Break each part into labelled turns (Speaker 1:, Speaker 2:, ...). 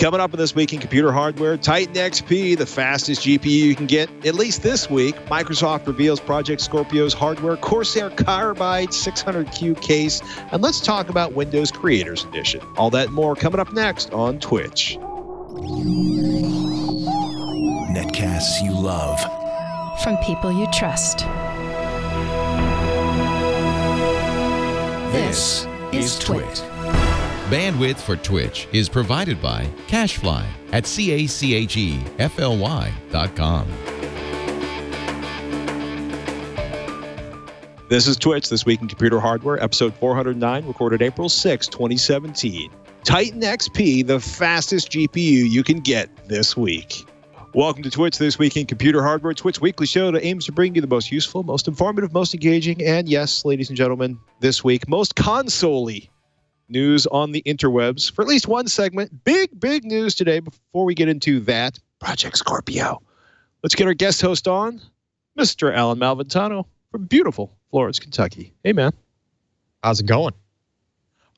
Speaker 1: Coming up in This Week in Computer Hardware, Titan XP, the fastest GPU you can get, at least this week. Microsoft reveals Project Scorpio's hardware, Corsair Carbide 600Q case, and let's talk about Windows Creators Edition. All that and more coming up next on TWiCH.
Speaker 2: Netcasts you love.
Speaker 3: From people you trust.
Speaker 2: This is TWiCH.
Speaker 4: Bandwidth for TWiCH is provided by CacheFly at CACHEFLY.com.
Speaker 1: This is TWiCH, This Week in Computer Hardware, episode 409, recorded April 6, 2017. Titan XP, the fastest GPU you can get this week. Welcome to TWiCH, This Week in Computer Hardware, TWiCH weekly show that aims to bring you the most useful, most informative, most engaging, and yes, ladies and gentlemen, this week, most console-y news on the interwebs for at least one segment. Big news today. Before we get into that, Project Scorpio. Let's get our guest host on, Mr. Alan Malventano from beautiful Florence, Kentucky. Hey, man.
Speaker 5: How's it going?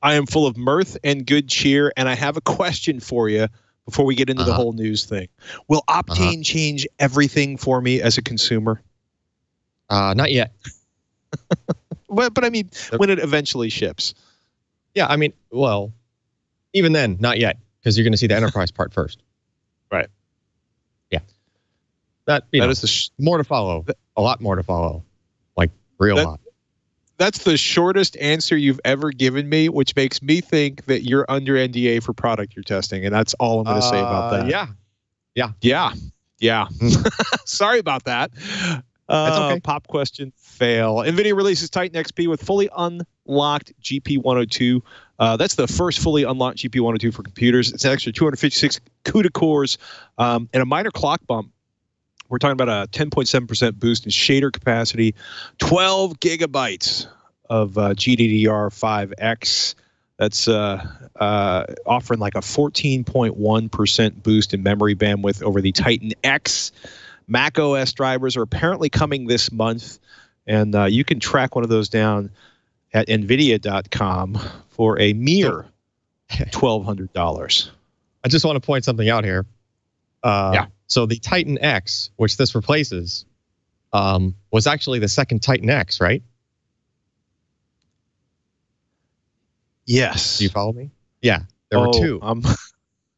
Speaker 1: I am full of mirth and good cheer, and I have a question for you before we get into the whole news thing. Will Optane change everything for me as a consumer?
Speaker 5: Not yet.
Speaker 1: But I mean, when it eventually ships.
Speaker 5: Yeah, I mean, well, even then, not yet, because you're going to see the enterprise part first.
Speaker 1: Right.
Speaker 5: Yeah. That is more to follow. A lot more to follow. Like, lot.
Speaker 1: That's the shortest answer you've ever given me, which makes me think that you're under NDA for product you're testing, and that's all I'm going to say about that. Yeah. Sorry about that.
Speaker 5: That's okay.
Speaker 1: Pop question fail. Nvidia releases Titan XP with fully unlocked GP102. That's the first fully unlocked GP102 for computers. It's an extra 256 CUDA cores and a minor clock bump. We're talking about a 10.7% boost in shader capacity, 12 gigabytes of GDDR5X. That's offering like a 14.1% boost in memory bandwidth over the Titan X. Mac OS drivers are apparently coming this month, and you can track one of those down at NVIDIA.com for a mere $1,200.
Speaker 5: I just want to point something out here. So the Titan X, which this replaces, was actually the second Titan X, right?
Speaker 1: Yes.
Speaker 5: Do you follow me? Yeah, there were two.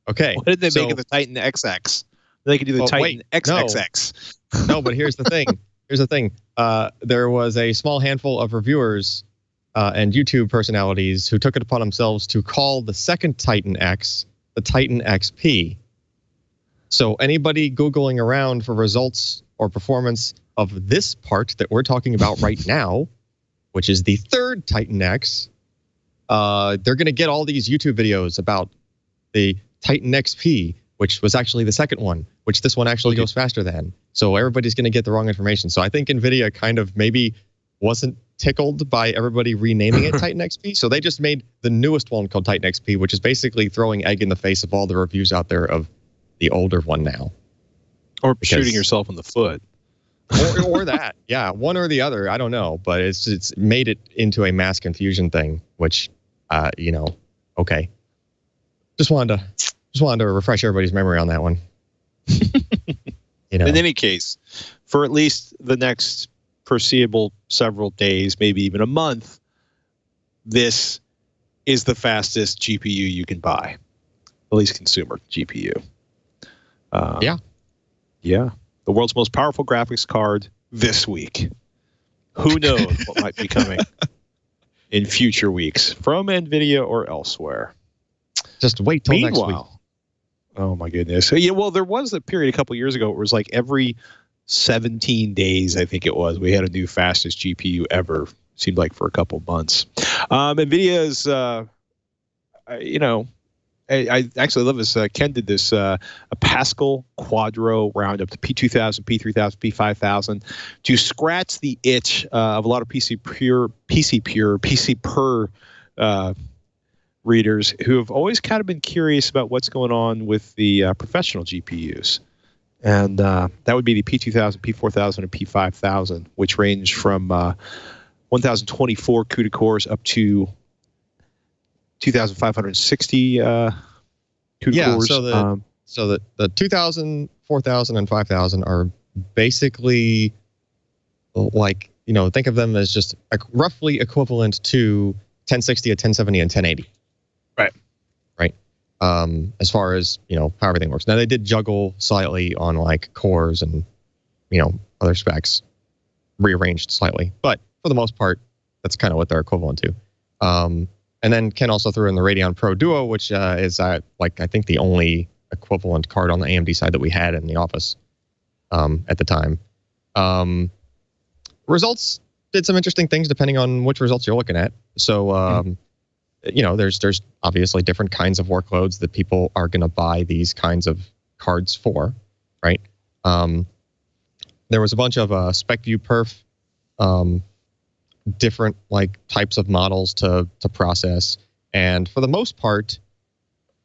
Speaker 5: Okay.
Speaker 1: What did they make of the Titan XX? They could do the Titan XXX.
Speaker 5: No, but here's the thing. There was a small handful of reviewers and YouTube personalities who took it upon themselves to call the second Titan X the Titan XP. So anybody Googling around for results or performance of this part that we're talking about right now, which is the third Titan X, they're going to get all these YouTube videos about the Titan XP, which was actually the second one, which this one actually goes faster than. So everybody's going to get the wrong information. So I think NVIDIA kind of maybe wasn't tickled by everybody renaming it Titan XP. So they just made the newest one called Titan XP, which is basically throwing egg in the face of all the reviews out there of the older one now.
Speaker 1: Or shooting yourself in the foot.
Speaker 5: or that. Yeah, one or the other. I don't know. But it's made it into a mass confusion thing, which, okay. Just wanted to refresh everybody's memory on that one.
Speaker 1: In any case, for at least the next foreseeable several days, maybe even a month, this is the fastest GPU you can buy, at least consumer GPU. Yeah. The world's most powerful graphics card this week. Who knows what might be coming in future weeks from NVIDIA or elsewhere.
Speaker 5: Just wait till next week.
Speaker 1: Oh my goodness. Yeah, well, there was a period a couple years ago where it was like every 17 days, I think it was, we had a new fastest GPU ever. Seemed like for a couple months. NVIDIA is, I actually love this. Ken did this, a Pascal Quadro roundup to P2000, P3000, P5000 to scratch the itch of a lot of PC Per readers who have always kind of been curious about what's going on with the professional GPUs. And that would be the P2000, P4000, and P5000, which range from 1024 CUDA cores up to 2560 CUDA cores.
Speaker 5: So the 2000, 4000, and 5000 are basically like, think of them as just roughly equivalent to 1060, a 1070, and 1080.
Speaker 1: Right.
Speaker 5: As far as, how everything works. Now, they did juggle slightly on like cores and, other specs, rearranged slightly. But for the most part, that's kind of what they're equivalent to. And then Ken also threw in the Radeon Pro Duo, which is I think the only equivalent card on the AMD side that we had in the office at the time. Results did some interesting things depending on which results you're looking at. So, there's obviously different kinds of workloads that people are going to buy these kinds of cards for, right? There was a bunch of SpecView perf, different like types of models to process, and for the most part,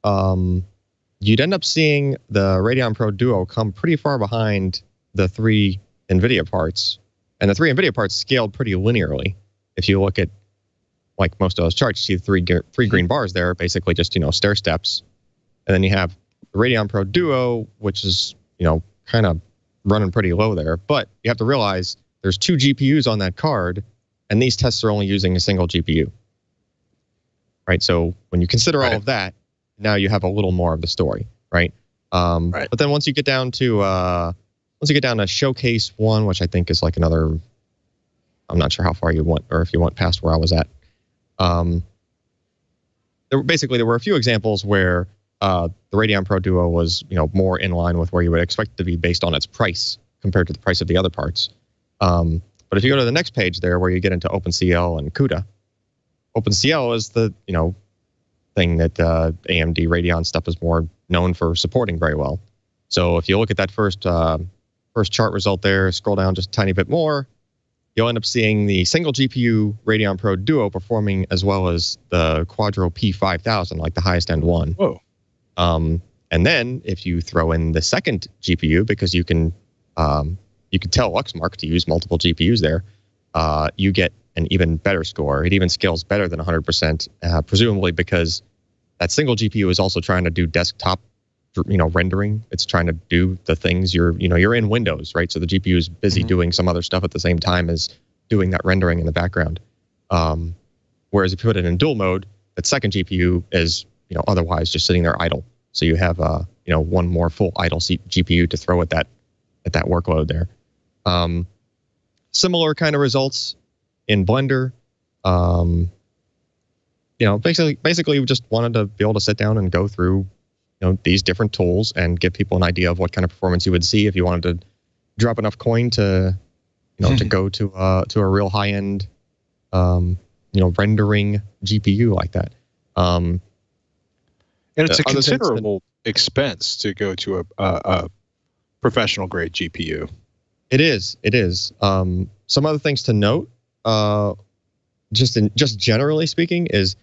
Speaker 5: you'd end up seeing the Radeon Pro Duo come pretty far behind the 3 Nvidia parts, and the 3 Nvidia parts scaled pretty linearly. If you look at like most of those charts, you see three green bars there, basically just stair steps, and then you have the Radeon Pro Duo, which is kind of running pretty low there. But you have to realize there's 2 GPUs on that card, and these tests are only using a single GPU. Right. So when you consider all of that, now you have a little more of the story, right? But then once you get down to Showcase 1, which I think is like another, I'm not sure how far you went, or if you went past where I was at. There were a few examples where the Radeon Pro Duo was more in line with where you would expect it to be based on its price compared to the price of the other parts. But if you go to the next page there, where you get into OpenCL and CUDA, OpenCL is the thing that AMD Radeon stuff is more known for supporting very well. So if you look at that first chart result there, scroll down just a tiny bit more, you'll end up seeing the single GPU Radeon Pro Duo performing as well as the Quadro P5000, like the highest end one.
Speaker 1: Whoa.
Speaker 5: And then if you throw in the second GPU, because you can tell Luxmark to use multiple GPUs there, you get an even better score. It even scales better than 100%, presumably because that single GPU is also trying to do desktop, rendering. It's trying to do the things you're in Windows, right? So the GPU is busy doing some other stuff at the same time as doing that rendering in the background. Whereas if you put it in dual mode, that second GPU is, otherwise just sitting there idle. So you have, one more full idle GPU to throw at that workload there. Similar kind of results in Blender. Basically we just wanted to be able to sit down and go through these different tools and give people an idea of what kind of performance you would see if you wanted to drop enough coin to to go to a real high end rendering GPU like that.
Speaker 1: And it's a considerable expense to go to a professional grade GPU.
Speaker 5: It is. Some other things to note, just generally speaking, is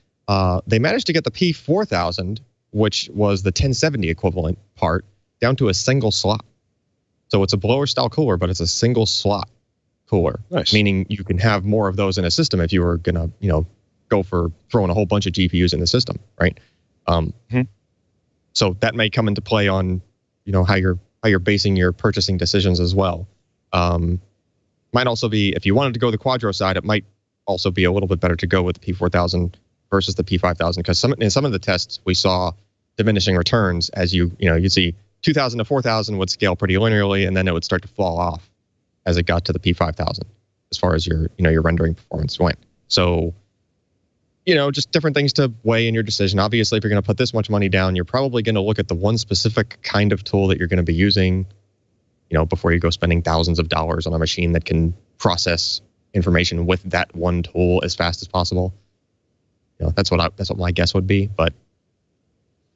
Speaker 5: they managed to get the P4000, which was the 1070 equivalent part, down to a single slot. So it's a blower style cooler, but it's a single slot cooler. Nice. Meaning you can have more of those in a system if you were gonna, go for throwing a whole bunch of GPUs in the system, right? So that may come into play on, how you're basing your purchasing decisions as well. Might also be, if you wanted to go the Quadro side, it might also be a little bit better to go with the P4000 versus the P5000, because in some of the tests we saw diminishing returns as you'd see 2000 to 4000 would scale pretty linearly, and then it would start to fall off as it got to the P5000 as far as your rendering performance went. So just different things to weigh in your decision. Obviously, if you're going to put this much money down, you're probably going to look at the one specific kind of tool that you're going to be using, before you go spending thousands of dollars on a machine that can process information with that one tool as fast as possible. That's what my guess would be, but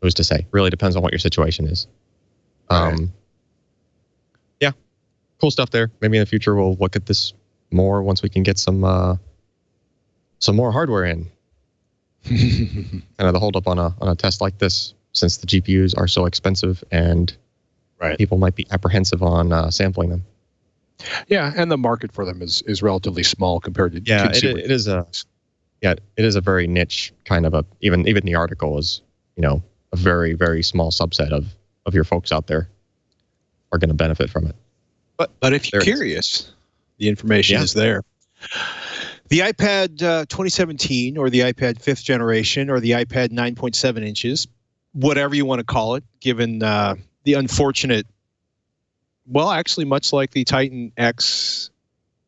Speaker 5: who's to say? Really depends on what your situation is. Yeah, cool stuff there. Maybe in the future we'll look at this more once we can get some more hardware in. Kind of the holdup on a test like this, since the GPUs are so expensive and people might be apprehensive on sampling them.
Speaker 1: Yeah, and the market for them is relatively small compared to consumer.
Speaker 5: It is a very niche kind of even the article is a very, very small subset of your folks out there are going to benefit from it.
Speaker 1: But if you're curious, the information is there. The iPad 2017 or the iPad 5th generation or the iPad 9.7 inches, whatever you want to call it, given the unfortunate, well, actually much like the Titan X,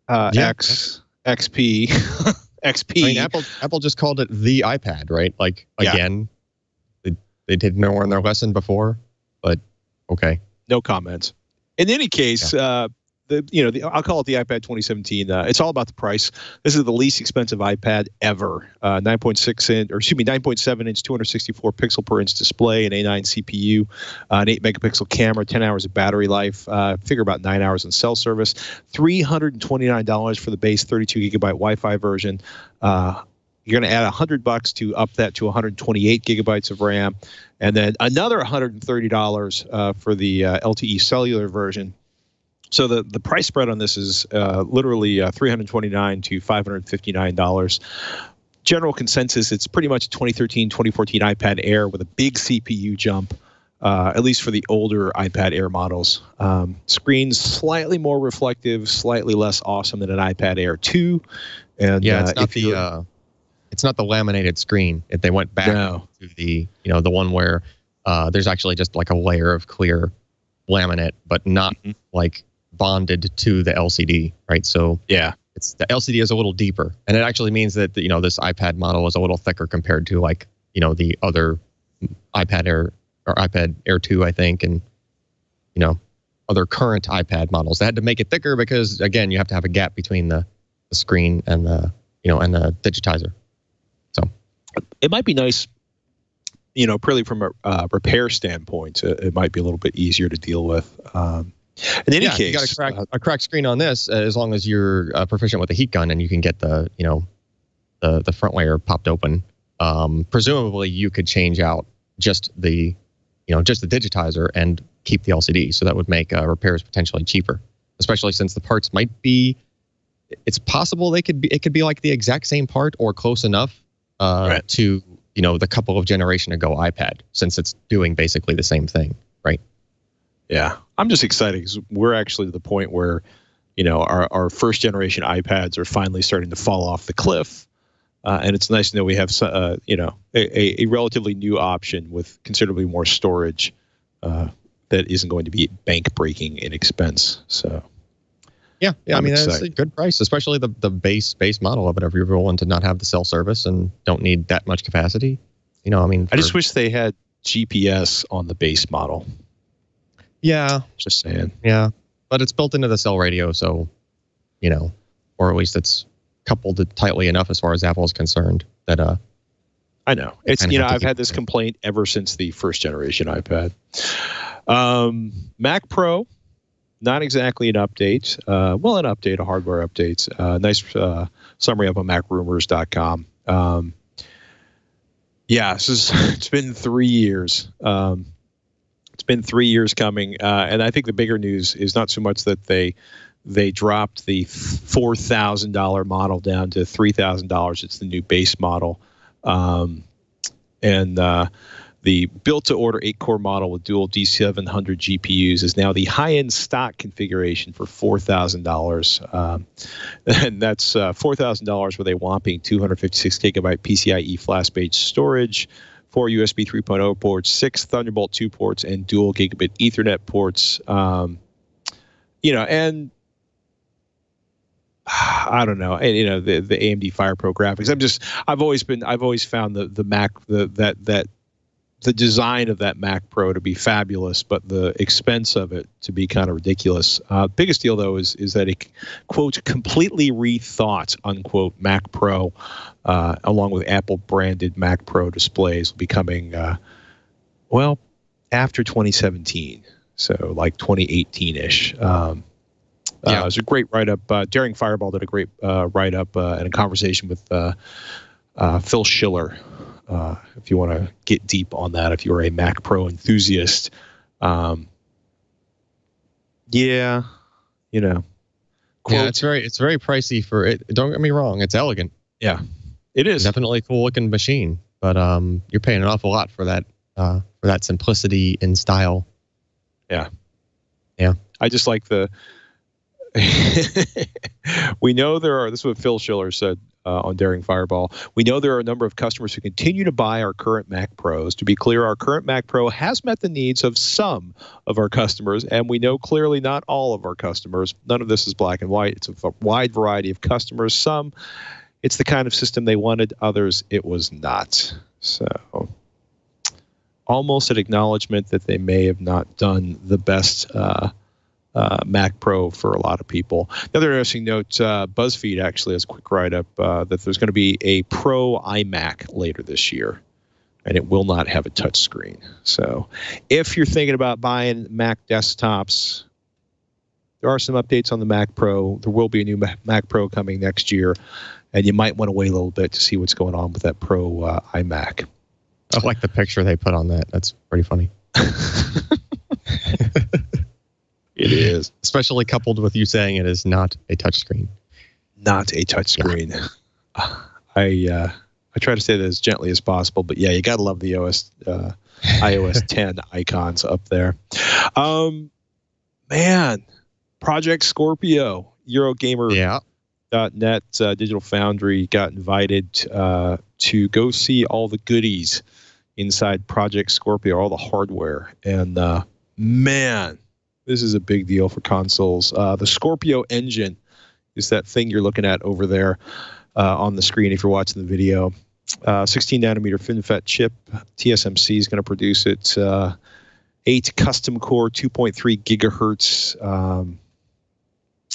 Speaker 1: XP, XP.
Speaker 5: I mean, Apple just called it the iPad, right? Like, again, they did know in their lesson before, but okay.
Speaker 1: No comments. In any case, I'll call it the iPad 2017. It's all about the price. This is the least expensive iPad ever. 9.7 inch, 264 pixel per inch display, an A9 CPU, an 8 megapixel camera, 10 hours of battery life. Figure about 9 hours in cell service. $329 for the base 32 gigabyte Wi-Fi version. You're going to add $100 to up that to 128 gigabytes of RAM, and then another $130 for the LTE cellular version. So the price spread on this is literally $329 to $559. General consensus, it's pretty much a 2013, 2014 iPad Air with a big CPU jump, at least for the older iPad Air models. Screen's slightly more reflective, slightly less awesome than an iPad Air 2. And
Speaker 5: it's not the laminated screen. If they went back to the the one where there's actually just like a layer of clear laminate, but not like bonded to the LCD, right? So it's the LCD is a little deeper, and it actually means that this iPad model is a little thicker compared to like the other iPad Air or iPad Air 2, I think, and other current iPad models. They had to make it thicker because again, you have to have a gap between the screen and the and the digitizer. So
Speaker 1: it might be nice, purely from a repair standpoint, it might be a little bit easier to deal with. In any case,
Speaker 5: you got a cracked screen on this, as long as you're proficient with a heat gun and you can get the the front layer popped open. Presumably, you could change out just the digitizer and keep the LCD. So that would make repairs potentially cheaper, especially since the parts might be. It's possible it could be like the exact same part or close enough to the couple of generation ago iPad, since it's doing basically the same thing, right?
Speaker 1: Yeah, I'm just excited because we're actually to the point where, our first generation iPads are finally starting to fall off the cliff, and it's nice to know we have, a relatively new option with considerably more storage that isn't going to be bank breaking in expense. So,
Speaker 5: I mean that's a good price, especially the base model of it. If you're willing to not have the cell service and don't need that much capacity, I just
Speaker 1: wish they had GPS on the base model.
Speaker 5: Yeah.
Speaker 1: Just saying.
Speaker 5: Yeah. But it's built into the cell radio, so, or at least it's coupled tightly enough as far as Apple is concerned that
Speaker 1: I know. It's I've had this complaint ever since the first generation iPad. Mac Pro, not exactly an update. An update, a hardware update. Nice summary up on MacRumors.com. It's been 3 years. It's been 3 years coming, and I think the bigger news is not so much that they dropped the $4,000 model down to $3,000. It's the new base model, and the built-to-order 8-core model with dual D700 GPUs is now the high-end stock configuration for $4,000, and that's $4,000 with a whopping 256 gigabyte PCIe flash-based storage, 4 USB 3.0 ports, 6 Thunderbolt 2 ports, and dual gigabit Ethernet ports. And I don't know, and the AMD FirePro graphics. I've always found the Mac the design of that Mac Pro to be fabulous, but the expense of it to be kind of ridiculous. Biggest deal though is that it, quote, completely rethought, unquote, Mac Pro, along with Apple branded Mac Pro displays will be coming after 2017, so like 2018-ish. It was a great write-up. Daring Fireball did a great write-up and a conversation with Phil Schiller. If you want to get deep on that, if you're a Mac Pro enthusiast, quote,
Speaker 5: it's very pricey for it. Don't get me wrong, it's elegant.
Speaker 1: Yeah, it is
Speaker 5: definitely a cool looking machine, but you're paying an awful lot for that for that simplicity in style.
Speaker 1: Yeah.
Speaker 5: Yeah.
Speaker 1: I just like the. We know this is what Phil Schiller said on Daring Fireball. We know there are a number of customers who continue to buy our current Mac Pros. To be clear, our current Mac Pro has met the needs of some of our customers, and we know clearly not all of our customers. None of this is black and white. It's a wide variety of customers. Some, it's the kind of system they wanted. Others, it was not. So, almost an acknowledgement that they may have not done the best Mac Pro for a lot of people. Another interesting note, BuzzFeed actually has a quick write-up that there's going to be a Pro iMac later this year, and it will not have a touch screen. So if you're thinking about buying Mac desktops, there are some updates on the Mac Pro. There will be a new Mac Pro coming next year, and you might want to wait a little bit to see what's going on with that Pro iMac.
Speaker 5: I like the picture they put on that. That's pretty funny.
Speaker 1: It is.
Speaker 5: Especially coupled with you saying it is not a touchscreen.
Speaker 1: Not a touchscreen. Yeah. I try to say that as gently as possible, but yeah, you got to love the iOS 10 icons up there. Man, Project Scorpio, Eurogamer.net, Digital Foundry got invited to go see all the goodies inside Project Scorpio, all the hardware. And man, this is a big deal for consoles. The Scorpio engine is that thing you're looking at over there on the screen if you're watching the video. 16 nanometer FinFET chip. TSMC is going to produce it. 8 custom core, 2.3 gigahertz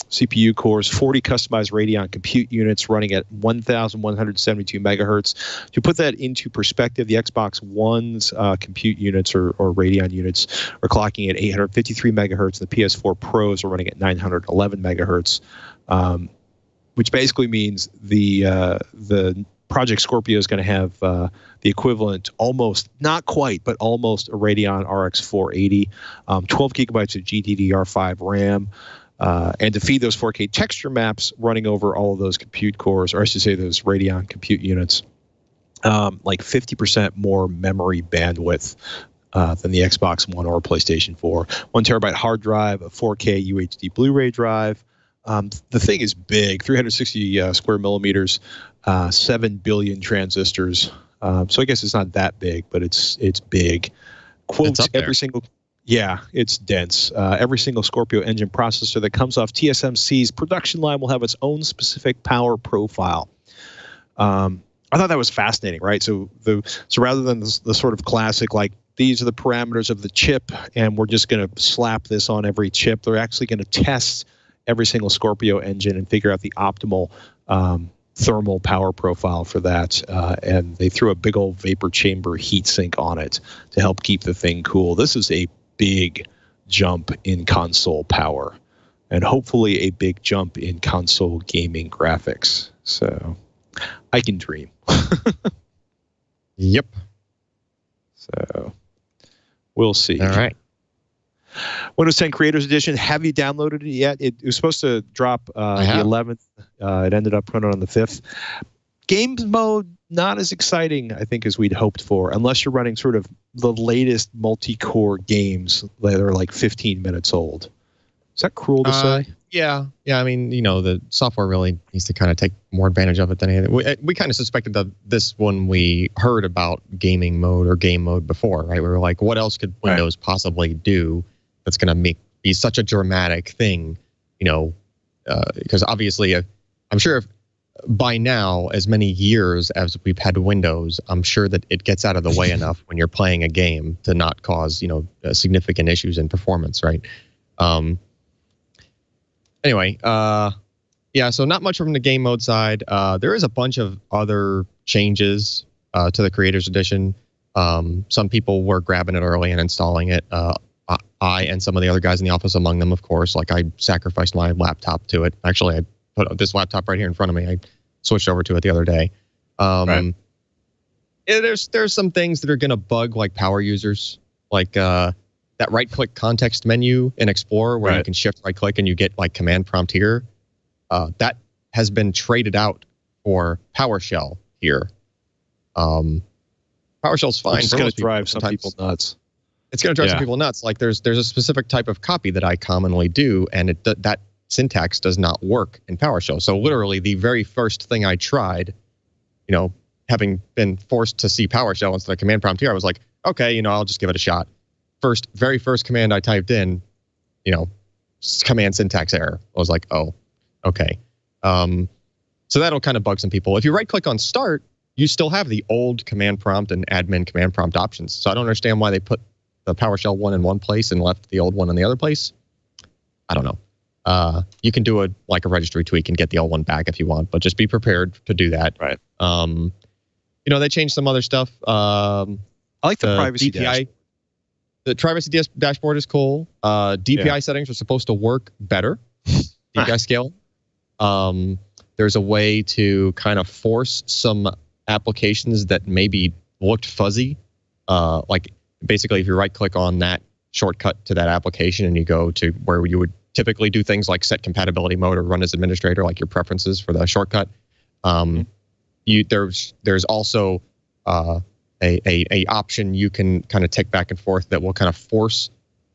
Speaker 1: CPU cores, 40 customized Radeon compute units running at 1,172 megahertz. To put that into perspective, the Xbox One's compute units or Radeon units are clocking at 853 megahertz. The PS4 Pros are running at 911 megahertz, which basically means the Project Scorpio is going to have the equivalent, almost, not quite, but almost a Radeon RX 480, 12 gigabytes of GDDR5 RAM. And to feed those 4K texture maps running over all of those compute cores, or I should say those Radeon compute units, like 50% more memory bandwidth than the Xbox One or PlayStation 4. 1 terabyte hard drive, a 4K UHD Blu-ray drive. The thing is big, 360 square millimeters, 7 billion transistors. So I guess it's not that big, but it's big. Quotes every single... Yeah, it's dense. Every single Scorpio engine processor that comes off TSMC's production line will have its own specific power profile. I thought that was fascinating, right? So rather than the sort of classic, like, these are the parameters of the chip, and we're just going to slap this on every chip, they're actually going to test every single Scorpio engine and figure out the optimal thermal power profile for that. And they threw a big old vapor chamber heatsink on it to help keep the thing cool. This is a big jump in console power, and hopefully a big jump in console gaming graphics. So I can dream.
Speaker 5: Yep.
Speaker 1: So we'll see.
Speaker 5: All right.
Speaker 1: Windows 10 Creators Edition. Have you downloaded it yet? It was supposed to drop the 11th. It ended up running on the 5th. Games mode, not as exciting, I think, as we'd hoped for, unless you're running sort of the latest multi-core games that are like 15 minutes old. Is that cruel to say?
Speaker 5: Yeah. I mean, the software really needs to kind of take more advantage of it than anything. We kind of suspected this when we heard about gaming mode or game mode before, right? We were like, what else could Windows possibly do that's going to be such a dramatic thing? Because obviously, I'm sure if by now, as many years as we've had Windows, I'm sure that it gets out of the way enough when you're playing a game to not cause, significant issues in performance, right? Anyway, so not much from the game mode side. There is a bunch of other changes to the Creators Edition. Some people were grabbing it early and installing it. I and some of the other guys in the office among them, of course. Like, I sacrificed my laptop to it. Actually, I put this laptop right here in front of me. I switched over to it the other day. Right. There's some things that are going to bug like power users, like that right-click context menu in Explorer where you can shift right-click and you get like command prompt here. That has been traded out for PowerShell here. PowerShell's fine.
Speaker 1: It's going to drive some people nuts.
Speaker 5: It's going to drive some people nuts. Like there's a specific type of copy that I commonly do, and that syntax does not work in PowerShell. So literally the very first thing I tried, having been forced to see PowerShell instead of command prompt here, I was like, okay, I'll just give it a shot. Very first command I typed in, command syntax error. I was like, oh, okay. So that'll kind of bug some people. If you right click on start, you still have the old command prompt and admin command prompt options. So I don't understand why they put the PowerShell one in one place and left the old one in the other place. I don't know. You can do a registry tweak and get the old one back if you want, but just be prepared to do that.
Speaker 1: Right.
Speaker 5: They changed some other stuff.
Speaker 1: I like the privacy
Speaker 5: DPI.
Speaker 1: dashboard.
Speaker 5: The privacy dashboard is cool. DPI settings are supposed to work better. DPI scale. There's a way to kind of force some applications that maybe looked fuzzy. Basically, if you right click on that shortcut to that application and you go to where you would typically do things like set compatibility mode or run as administrator, like your preferences for the shortcut. There's also a option you can kind of tick back and forth that will kind of force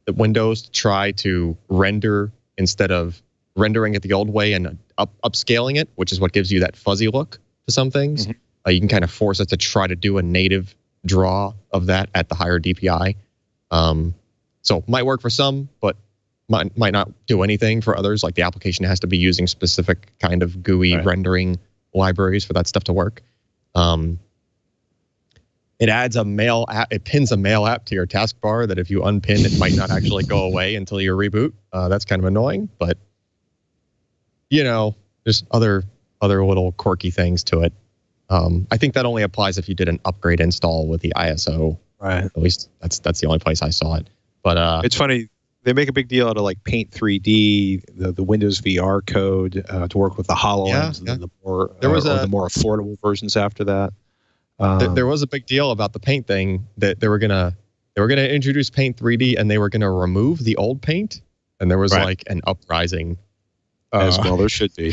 Speaker 5: the Windows to try to render instead of rendering it the old way and upscaling it, which is what gives you that fuzzy look to some things. You can kind of force it to try to do a native draw of that at the higher DPI. So might work for some, but might not do anything for others. Like the application has to be using specific kind of GUI rendering libraries for that stuff to work. It adds a mail app. It pins a mail app to your taskbar that if you unpin, it might not actually go away until you reboot. That's kind of annoying, but there's other little quirky things to it. I think that only applies if you did an upgrade install with the ISO.
Speaker 1: Right.
Speaker 5: At least that's the only place I saw it. But
Speaker 1: it's funny. They make a big deal out of like Paint 3D, the Windows VR code to work with the HoloLens, and then the more the more affordable versions after that.
Speaker 5: There was a big deal about the Paint thing that they were gonna introduce Paint 3D and they were gonna remove the old Paint, and there was like an uprising.
Speaker 1: As well, there should be.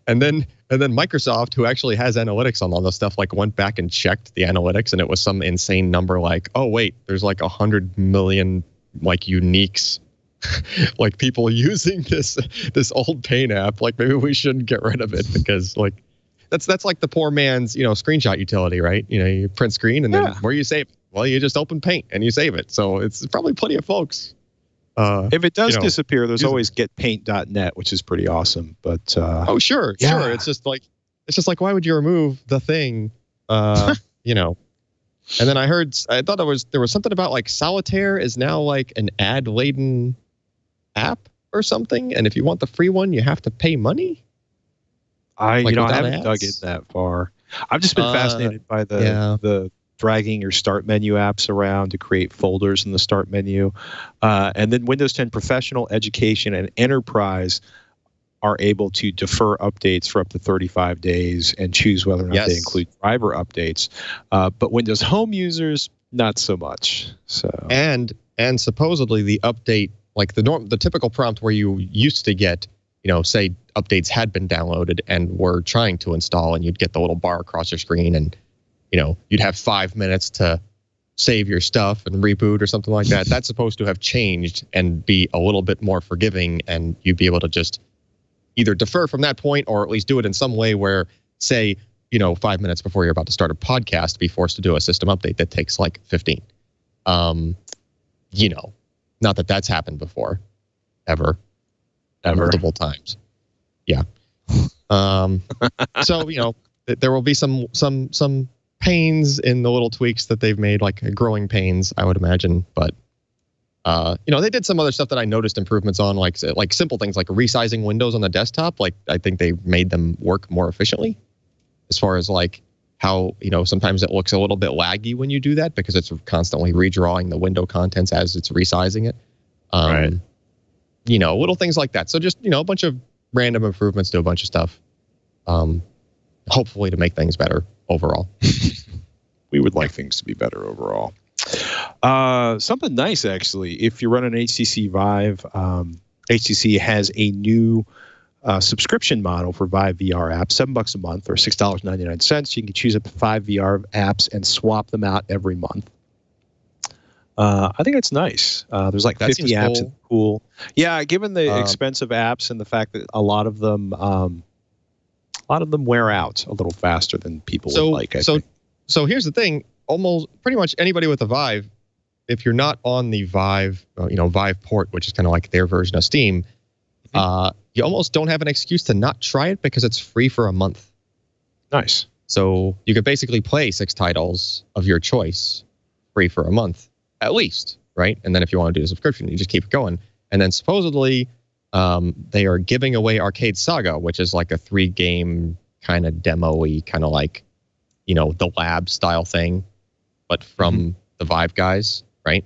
Speaker 5: And then Microsoft, who actually has analytics on all this stuff, went back and checked the analytics, and it was some insane number like, oh wait, there's 100 million uniques, people using this old Paint app. Maybe we shouldn't get rid of it because that's like the poor man's screenshot utility, right? You print screen and then where you save it? Well, you just open Paint and you save it. So it's probably plenty of folks.
Speaker 1: If it does disappear, there's always getpaint.net, which is pretty awesome. But
Speaker 5: oh sure. It's just like why would you remove the thing? And then I thought there was something about Solitaire is now an ad-laden app or something, and if you want the free one, you have to pay money.
Speaker 1: I haven't dug in that far. I've just been fascinated by the dragging your start menu apps around to create folders in the start menu. And then Windows 10 Professional, Education, and Enterprise are able to defer updates for up to 35 days and choose whether or not they include driver updates. But Windows Home users, not so much. So
Speaker 5: and supposedly the update, the typical prompt where you used to get, say updates had been downloaded and were trying to install, and you'd get the little bar across your screen, and you'd have 5 minutes to save your stuff and reboot or something like that. That's supposed to have changed and be a little bit more forgiving, and you'd be able to just either defer from that point or at least do it in some way where, say, 5 minutes before you're about to start a podcast, be forced to do a system update that takes 15. Not that that's happened before, ever. Multiple times. Yeah. So, there will be some pains in the little tweaks that they've made, growing pains, I would imagine. But, they did some other stuff that I noticed improvements on, like simple things like resizing windows on the desktop. I think they made them work more efficiently as far as how, sometimes it looks a little bit laggy when you do that because it's constantly redrawing the window contents as it's resizing it.
Speaker 1: Right.
Speaker 5: Little things like that. So just, a bunch of random improvements to a bunch of stuff. Hopefully to make things better overall.
Speaker 1: We would like things to be better overall. Something nice, actually. If you run an HTC Vive, HTC has a new subscription model for Vive VR apps, $7 a month or $6.99. You can choose up to 5 VR apps and swap them out every month. I think it's nice. There's like 50 apps in the pool. Yeah, given the expensive apps and the fact that a lot of them wear out a little faster than people would like. I think.
Speaker 5: So here's the thing: almost pretty much anybody with a Vive, if you're not on the Vive, Vive port, which is kind of like their version of Steam, you almost don't have an excuse to not try it because it's free for a month.
Speaker 1: Nice.
Speaker 5: So you could basically play 6 titles of your choice free for a month, at least, right? And then if you want to do a subscription, you just keep it going. And then supposedly they are giving away Arcade Saga, which is like a 3-game kind of demo-y, kind of like, the lab style thing, but from the Vive guys, right?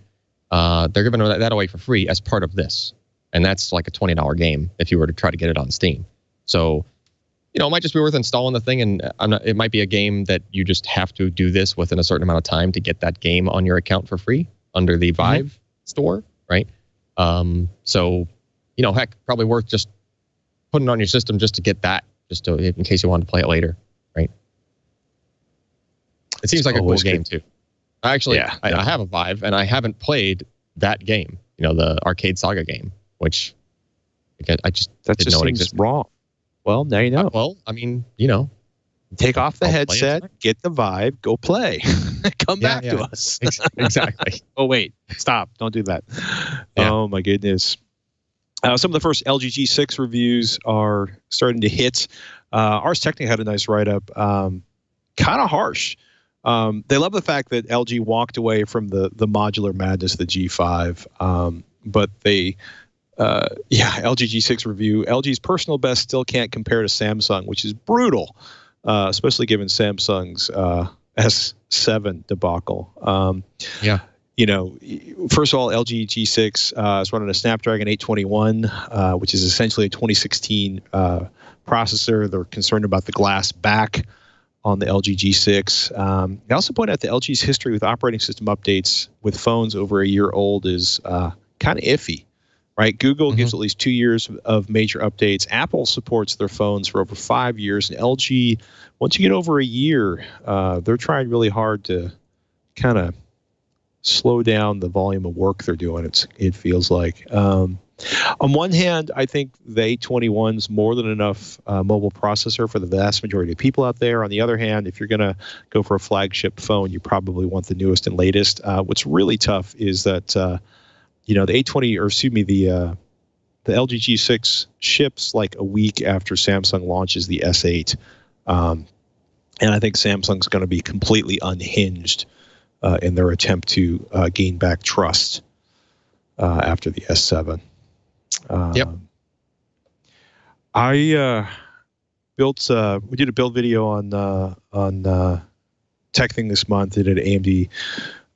Speaker 5: They're giving that away for free as part of this. And that's like a $20 game if you were to try to get it on Steam. So, it might just be worth installing the thing, and it might be a game that you just have to do this within a certain amount of time to get that game on your account for free under the Vive store, right? So, heck, probably worth just putting it on your system just to get that, just to, in case you want to play it later, right? It seems like a cool game too. Actually, yeah, I have a Vive, and I haven't played that game, the Arcade Saga game, which I just didn't know it existed.
Speaker 1: Wrong. Well, now you know.
Speaker 5: Well, I mean,
Speaker 1: take off the headset, get the Vive, go play. Come back to us.
Speaker 5: Exactly.
Speaker 1: Oh, wait. Stop. Don't do that. Yeah. Oh, my goodness. Some of the first LG G6 reviews are starting to hit. Ars Technica had a nice write-up. Kind of harsh. They love the fact that LG walked away from the modular madness of the G5. But they... LG G6 review. LG's personal best still can't compare to Samsung, which is brutal, especially given Samsung's S7 debacle. First of all, LG G6 is running a Snapdragon 821, which is essentially a 2016 processor. They're concerned about the glass back on the LG G6. They also point out that LG's history with operating system updates with phones over a year old is kind of iffy. Right, Google gives at least 2 years of major updates. Apple supports their phones for over 5 years, and LG, once you get over a year, they're trying really hard to kind of slow down the volume of work they're doing. It feels like. On one hand, I think the 821's more than enough mobile processor for the vast majority of people out there. On the other hand, if you're going to go for a flagship phone, you probably want the newest and latest. What's really tough is that. The 820, or excuse me, the LG G6 ships like a week after Samsung launches the S8, and I think Samsung's going to be completely unhinged in their attempt to gain back trust after the S7. I we did a build video on Tech Thing this month. Did an AMD.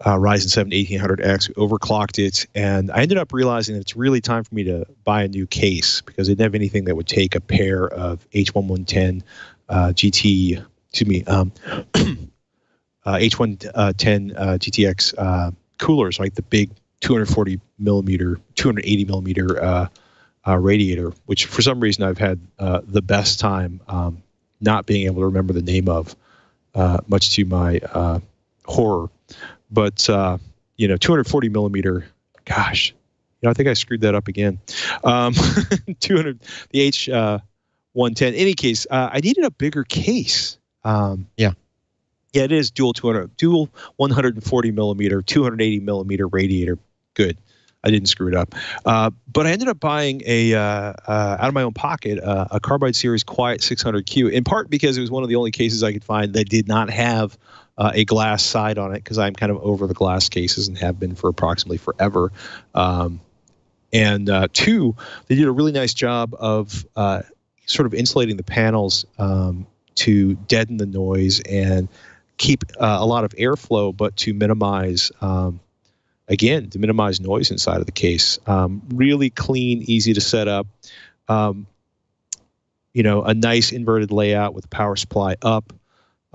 Speaker 1: Ryzen 7 1800X, overclocked it, and I ended up realizing that it's really time for me to buy a new case because I didn't have anything that would take a pair of H1110 H110 GTX coolers, like the big 280 millimeter radiator, which for some reason I've had the best time not being able to remember the name of, much to my horror. But 240 millimeter. Gosh, I think I screwed that up again. 200 the H110. In any case, I needed a bigger case. It is dual 140 millimeter, 280 millimeter radiator. Good. I didn't screw it up. But I ended up buying out of my own pocket a Carbide Series Quiet 600Q, in part because it was one of the only cases I could find that did not have a glass side on it, because I'm kind of over the glass cases and have been for approximately forever. And two, they did a really nice job of sort of insulating the panels to deaden the noise and keep a lot of airflow, but to minimize, again, to minimize noise inside of the case. Really clean, easy to set up. A nice inverted layout with the power supply up.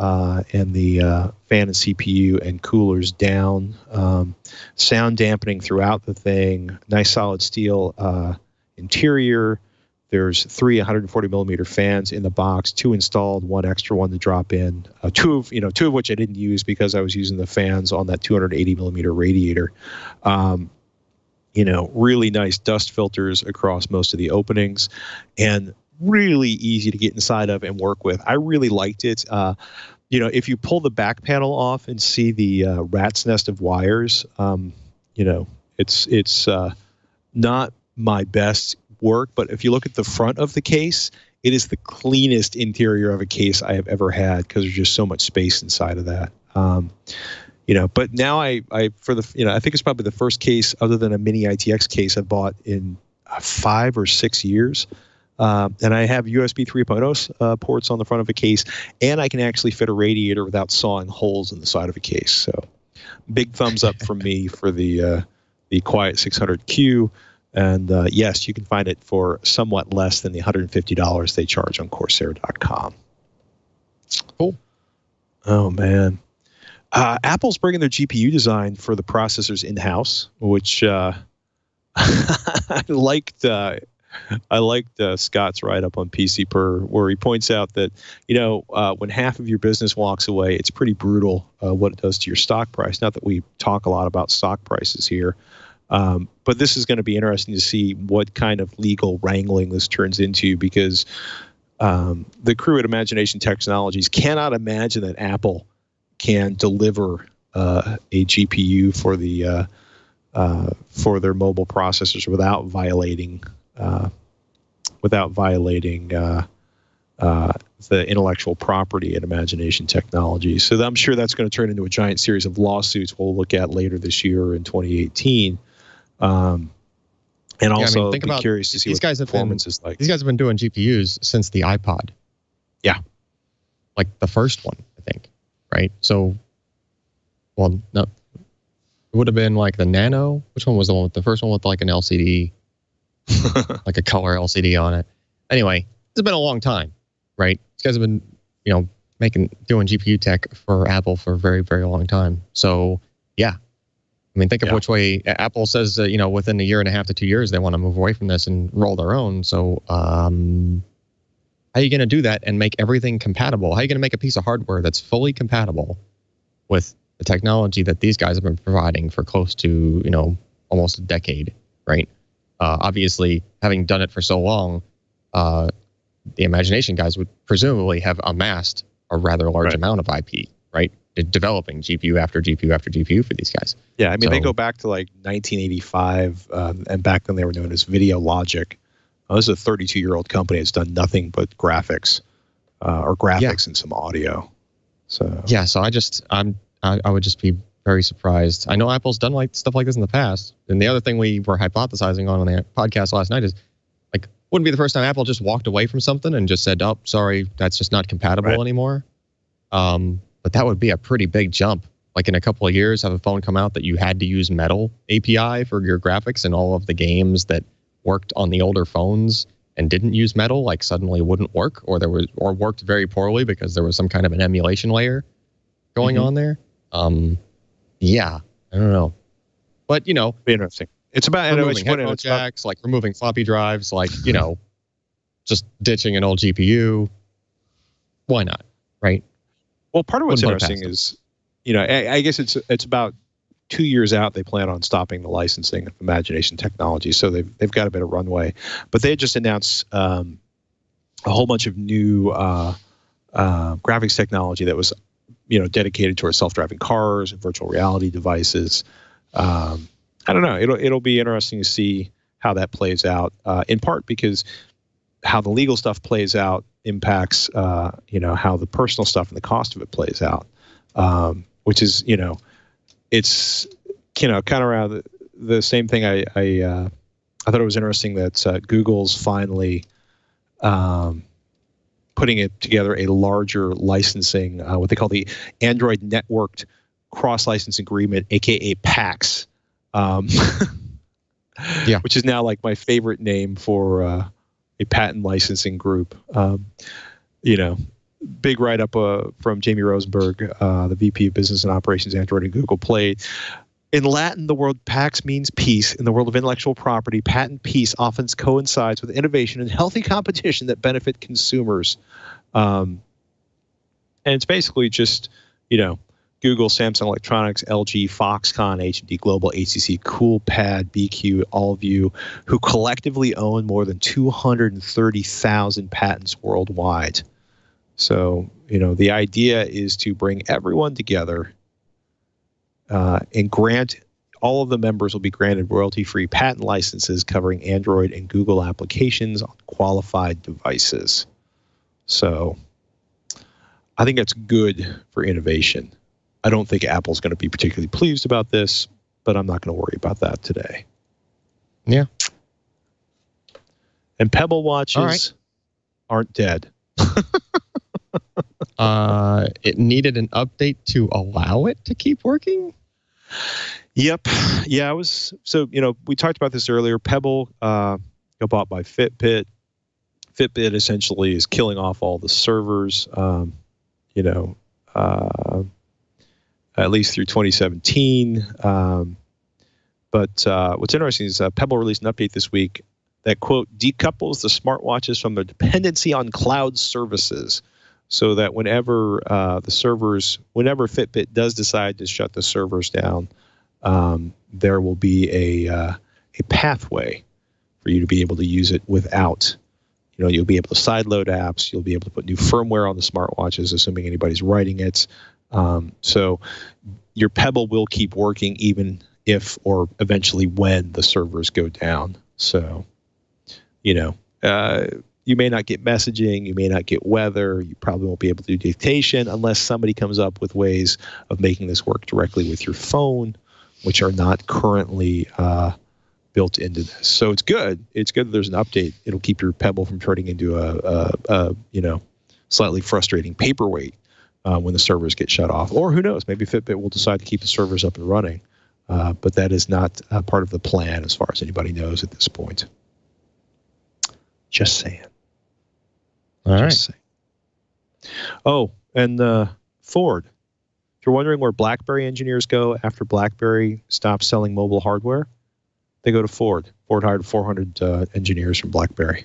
Speaker 1: And the fan and CPU and coolers down, sound dampening throughout the thing, nice solid steel interior, There's 3 140 millimeter fans in the box, 2 installed, 1 extra one to drop in. 2 of which I didn't use because I was using the fans on that 280 millimeter radiator. Really nice dust filters across most of the openings, and really easy to get inside of and work with. I really liked it. If you pull the back panel off and see the rat's nest of wires, it's not my best work, but if you look at the front of the case, it is the cleanest interior of a case I have ever had because there's just so much space inside of that. But now I think it's probably the first case other than a mini ITX case I bought in 5 or 6 years. And I have USB 3.0 ports on the front of a case, and I can actually fit a radiator without sawing holes in the side of a case. So big thumbs up from me for the Quiet 600Q. And yes, you can find it for somewhat less than the $150 they charge on Corsair.com.
Speaker 5: Cool.
Speaker 1: Oh, man. Apple's bringing their GPU design for the processors in-house, which I liked Scott's write-up on PC Per, where he points out that, when half of your business walks away, it's pretty brutal what it does to your stock price. Not that we talk a lot about stock prices here. But this is going to be interesting to see what kind of legal wrangling this turns into, because the crew at Imagination Technologies cannot imagine that Apple can deliver a GPU for their mobile processors without violating the intellectual property at Imagination Technologies. So I'm sure that's going to turn into a giant series of lawsuits we'll look at later this year in 2018. And also, be curious to see what the performance is like.
Speaker 5: These guys have been doing GPUs since the iPod.
Speaker 1: Yeah.
Speaker 5: Like the first one, I think. Right? So, well, no. It would have been like the Nano. Which one was the first one with like an LCD, like a color LCD on it? Anyway, it's been a long time, right? These guys have been, doing GPU tech for Apple for a very, very long time. So, yeah. I mean, think of which way Apple says, within a year and a half to 2 years, they want to move away from this and roll their own. So how are you going to do that and make everything compatible? How are you going to make a piece of hardware that's fully compatible with the technology that these guys have been providing for close to, almost a decade, right? Obviously, having done it for so long, the Imagination guys would presumably have amassed a rather large amount of IP, right? Developing GPU after GPU after GPU for these guys.
Speaker 1: Yeah, I mean, they go back to like 1985, and back then they were known as Video Logic. This is a 32-year-old company that's done nothing but graphics, and some audio. So
Speaker 5: yeah, so I would just be very surprised. I know Apple's done stuff like this in the past, and the other thing we were hypothesizing on the podcast last night is, like, wouldn't be the first time Apple just walked away from something and just said, "Oh, sorry, that's just not compatible anymore." But that would be a pretty big jump. Like in a couple of years, have a phone come out that you had to use Metal API for your graphics, and all of the games that worked on the older phones and didn't use Metal, like, suddenly wouldn't work, or worked very poorly because there was some kind of an emulation layer going on there. Yeah, I don't know, but
Speaker 1: be interesting. It's about
Speaker 5: removing headphone jacks, like removing floppy drives, like just ditching an old GPU. Why not, right?
Speaker 1: Well, part of what's interesting is, I guess it's about 2 years out. They plan on stopping the licensing of Imagination Technology, so they've got a bit of runway. But they had just announced a whole bunch of new graphics technology that was, dedicated towards self-driving cars and virtual reality devices. I don't know. It'll be interesting to see how that plays out. In part because how the legal stuff plays out impacts, how the personal stuff and the cost of it plays out, which is, it's, kind of around the same thing. I thought it was interesting that Google's finally putting it together a larger licensing, what they call the Android Networked Cross-License Agreement, aka PAX, which is now like my favorite name for a patent licensing group. Big write-up from Jamie Rosenberg, the VP of Business and Operations, Android and Google Play, In Latin, the word pax means peace. In the world of intellectual property, patent peace often coincides with innovation and healthy competition that benefit consumers. And it's basically just, Google, Samsung Electronics, LG, Foxconn, HMD Global, HTC, CoolPad, BeQuet, all of you who collectively own more than 230,000 patents worldwide. So, the idea is to bring everyone together and grant all of the members will be granted royalty-free patent licenses covering Android and Google applications on qualified devices. So I think that's good for innovation. I don't think Apple's going to be particularly pleased about this, but I'm not going to worry about that today.
Speaker 5: Yeah.
Speaker 1: And Pebble watches aren't dead.
Speaker 5: It needed an update to allow it to keep working?
Speaker 1: Yep. Yeah, we talked about this earlier. Pebble got bought by Fitbit. Fitbit essentially is killing off all the servers, at least through 2017. But what's interesting is Pebble released an update this week that, quote, decouples the smartwatches from their dependency on cloud services, so that whenever whenever Fitbit does decide to shut the servers down, there will be a pathway for you to be able to use it without, you'll be able to sideload apps, you'll be able to put new firmware on the smartwatches, assuming anybody's writing it. So your Pebble will keep working even if or eventually when the servers go down. So, you may not get messaging, you may not get weather, you probably won't be able to do dictation unless somebody comes up with ways of making this work directly with your phone, which are not currently built into this. So it's good. It's good that there's an update. It'll keep your Pebble from turning into a slightly frustrating paperweight when the servers get shut off. Or who knows, maybe Fitbit will decide to keep the servers up and running. But that is not part of the plan as far as anybody knows at this point. Just saying.
Speaker 5: All right.
Speaker 1: Saying. Oh, and Ford. If you're wondering where BlackBerry engineers go after BlackBerry stops selling mobile hardware, they go to Ford. Ford hired 400 engineers from BlackBerry.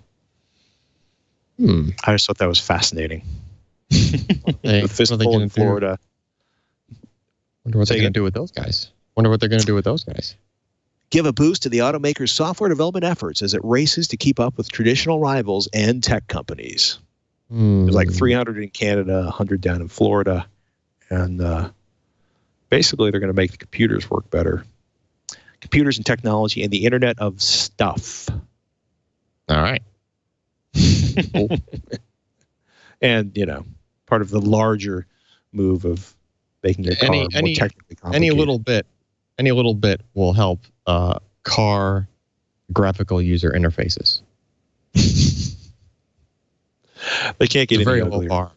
Speaker 1: I just thought that was fascinating. The fistful in Florida.
Speaker 5: Wonder what they're going to do with those guys.
Speaker 1: Give a boost to the automaker's software development efforts as it races to keep up with traditional rivals and tech companies. There's like 300 in Canada, 100 down in Florida. And basically, they're going to make the computers work better. Computers and technology and the Internet of Stuff.
Speaker 5: All right.
Speaker 1: Cool. And, part of the larger move of making your car more technically complicated.
Speaker 5: Any little bit will help car graphical user interfaces.
Speaker 1: They can't get
Speaker 5: it's a
Speaker 1: any
Speaker 5: very
Speaker 1: uglier.
Speaker 5: low bar.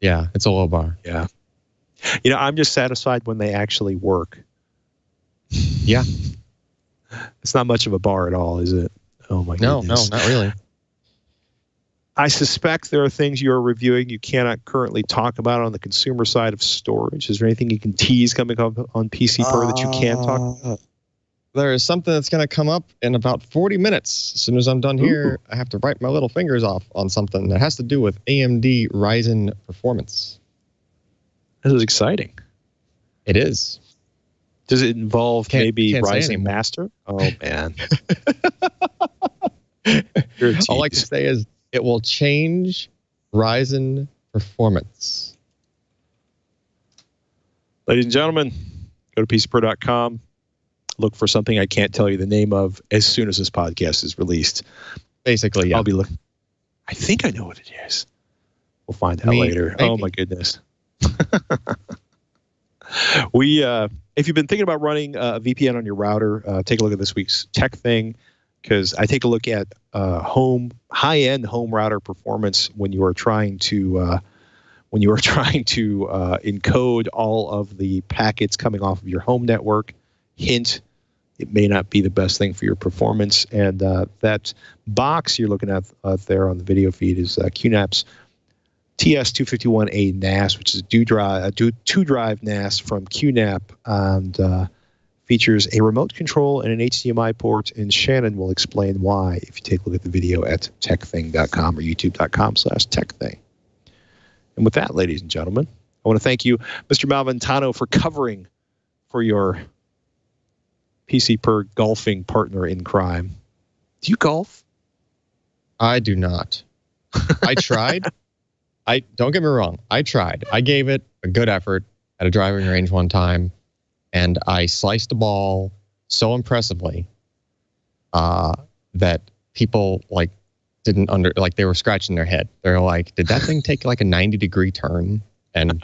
Speaker 5: Yeah, it's a low bar.
Speaker 1: Yeah. I'm just satisfied when they actually work.
Speaker 5: Yeah.
Speaker 1: It's not much of a bar at all, is it? Oh, my goodness.
Speaker 5: No, not really.
Speaker 1: I suspect there are things you are reviewing you cannot currently talk about on the consumer side of storage. Is there anything you can tease coming up on PC Per that you can talk about?
Speaker 5: There is something that's going to come up in about 40 minutes. As soon as I'm done here, I have to write my little fingers off on something that has to do with AMD Ryzen performance.
Speaker 1: This is exciting.
Speaker 5: It is.
Speaker 1: Does it involve maybe
Speaker 5: can't
Speaker 1: Ryzen Master? Oh, man.
Speaker 5: All I can say is it will change Ryzen performance.
Speaker 1: Ladies and gentlemen, go to PCPro.com. Look for something I can't tell you the name of as soon as this podcast is released.
Speaker 5: Basically, yeah.
Speaker 1: I'll be looking. I think I know what it is. We'll find out later. Maybe. Oh, my goodness. If you've been thinking about running a VPN on your router, take a look at this week's tech thing, because I take a look at high-end home router performance when you are trying to encode all of the packets coming off of your home network. Hint: it may not be the best thing for your performance. And that box you're looking at there on the video feed is QNAP's TS251A NAS, which is a two-drive NAS from QNAP, and Features a remote control and an HDMI port, and Shannon will explain why if you take a look at the video at techthing.com or youtube.com/techthing. And with that, ladies and gentlemen, I want to thank you, Mr. Malventano, for covering for your PC Per golfing partner in crime. Do you golf?
Speaker 5: I do not. I tried. Don't get me wrong. I tried. I gave it a good effort at a driving range one time, and I sliced the ball so impressively that people they were scratching their head. They're like, "Did that thing take like a 90-degree turn?" And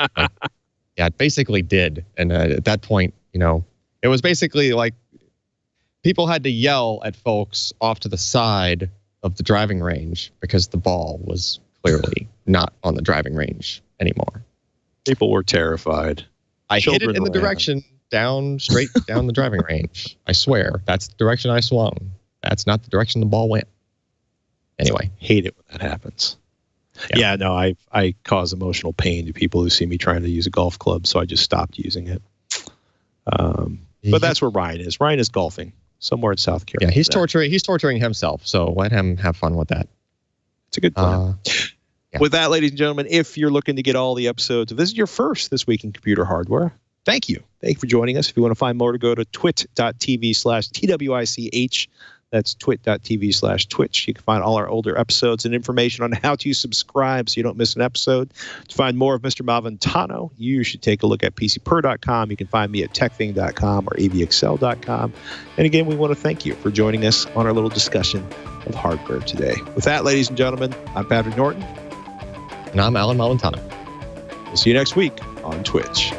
Speaker 5: yeah, it basically did. And at that point, it was basically like people had to yell at folks off to the side of the driving range because the ball was clearly not on the driving range anymore.
Speaker 1: People were terrified.
Speaker 5: I hit it in the direction straight down the driving range. I swear, that's the direction I swung. That's not the direction the ball went. Anyway.
Speaker 1: Hate it when that happens. Yeah, no, I cause emotional pain to people who see me trying to use a golf club, so I just stopped using it. But that's where Ryan is. Ryan is golfing somewhere in South Carolina.
Speaker 5: Yeah, he's torturing himself, so let him have fun with that.
Speaker 1: It's a good plan. With that, ladies and gentlemen, if you're looking to get all the episodes, if this is your first This Week in Computer Hardware, thank you. Thank you for joining us. If you want to find more, to go to twit.tv/TWiCH. That's twit.tv/Twitch. You can find all our older episodes and information on how to subscribe so you don't miss an episode. To find more of Mr. Malventano, you should take a look at PCPer.com. You can find me at techthing.com or avxl.com. And again, we want to thank you for joining us on our little discussion of hardware today. With that, ladies and gentlemen, I'm Patrick Norton.
Speaker 5: And I'm Alan Malventano.
Speaker 1: We'll see you next week on Twitch.